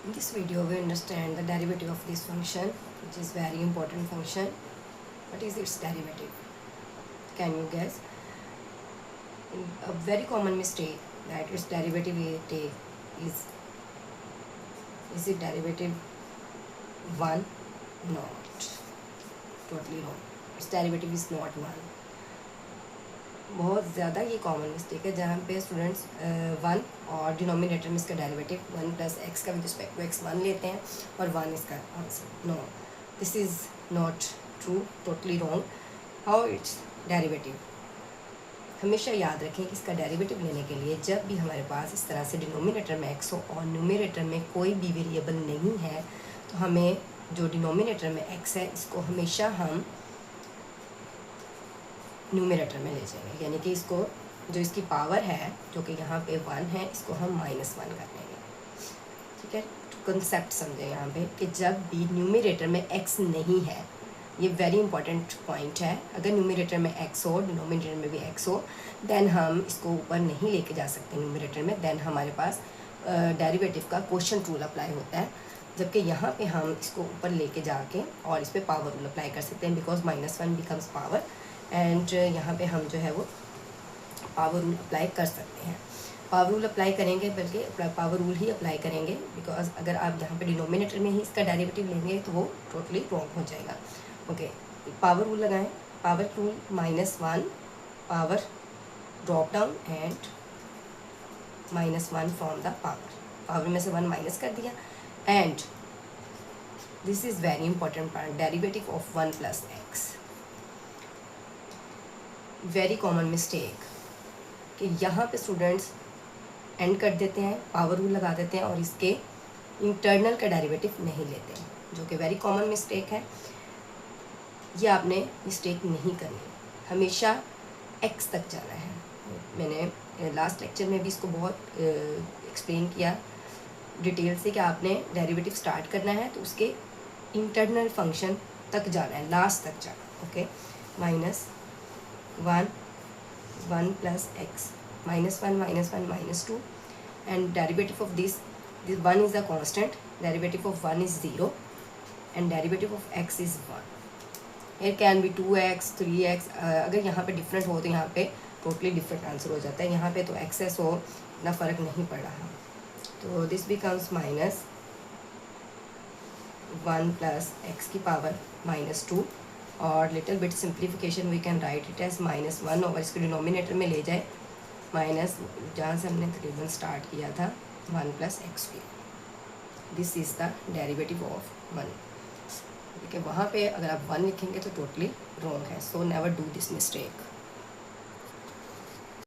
In this video, we understand the derivative of this function, which is very important function. What is its derivative? Can you guess? A very common mistake that its derivative we take is it derivative 1? Not. Totally wrong. Its derivative is not 1. बहुत ज़्यादा ये common mistake है जहाँ पे students 1 और denominator में इसका derivative 1 plus x का विद रिस्पेक्ट टू एक्स 1 लेते हैं और 1 इसका answer. No, this is not true, totally wrong. How it's derivative? हमेशा याद रखें कि इसका डेरिवेटिव लेने के लिए जब भी हमारे पास इस तरह से डिनोमिनेटर में एक्स हो और न्यूमिनेटर में कोई भी वेरिएबल नहीं है, तो हमें जो डिनोमिनेटर में एक्स है इसको हमेशा हम न्यूमिनेटर में ले जाएंगे, यानी कि इसको जो इसकी पावर है जो कि यहाँ पे 1 है, इसको हम -1 कर देंगे. ठीक है, तो कंसेप्ट समझे यहाँ पे कि जब भी न्यूमिनेटर में x नहीं है, ये वेरी इंपॉर्टेंट पॉइंट है. अगर न्यूमिनेटर में x हो, डिनोमिनेटर में भी x हो, देन हम इसको ऊपर नहीं लेके जा सकते न्यूमिनेटर में. देन हमारे पास डेरिवेटिव का क्वोशिएंट रूल अप्लाई होता है, जबकि यहाँ पे हम इसको ऊपर लेके जाके और इस पर पावर रूल अप्लाई कर सकते हैं, बिकॉज -1 बिकम्स पावर. एंड यहाँ पे हम जो है वो पावर रूल अप्लाई कर सकते हैं. पावर रूल अप्लाई करेंगे, बल्कि पावर रूल ही अप्लाई करेंगे, बिकॉज अगर आप यहाँ पे डिनोमिनेटर में ही इसका डेरिवेटिव लेंगे तो वो टोटली रॉन्ग हो जाएगा. ओके, पावर रूल लगाएं. Power rule -1, power drop down and -1 from the power. Power में से 1 माइनस कर दिया. And this is very important part, derivative of 1 plus x. Very common mistake कि यहाँ पे स्टूडेंट्स एंड कर देते हैं, पावर रूल लगा देते हैं और इसके इंटरनल का डेरिवेटिव नहीं लेते हैं, जो कि वेरी कॉमन मिस्टेक है. ये आपने मिस्टेक नहीं करनी, हमेशा एक्स तक जाना है. मैंने लास्ट लेक्चर में भी इसको बहुत एक्सप्लेन किया डिटेल से कि आपने डेरिवेटिव स्टार्ट करना है तो उसके इंटरनल फंक्शन तक जाना है, लास्ट तक जाना. Okay, -1 1 plus x -1 -2 and derivative of this 1 is a constant, derivative of 1 is 0 and derivative of x is 1. It can be 2x 3x. अगर यहाँ पे डिफरेंट हो तो यहाँ पे टोटली डिफरेंट आंसर हो जाता है. यहाँ पे तो एक्सेस हो इतना फ़र्क नहीं पड़ रहा. तो दिस बिकम्स -1 प्लस एक्स की पावर -2 और little bit simplification we can write it as -1 और इसको डिनोमिनेटर में ले जाए माइनस जहाँ से हमने तकरीबन स्टार्ट किया था 1 plus x. This is the derivative of 1. ठीक है, वहाँ पे अगर आप 1 लिखेंगे तो टोटली रॉन्ग है. So never do this mistake.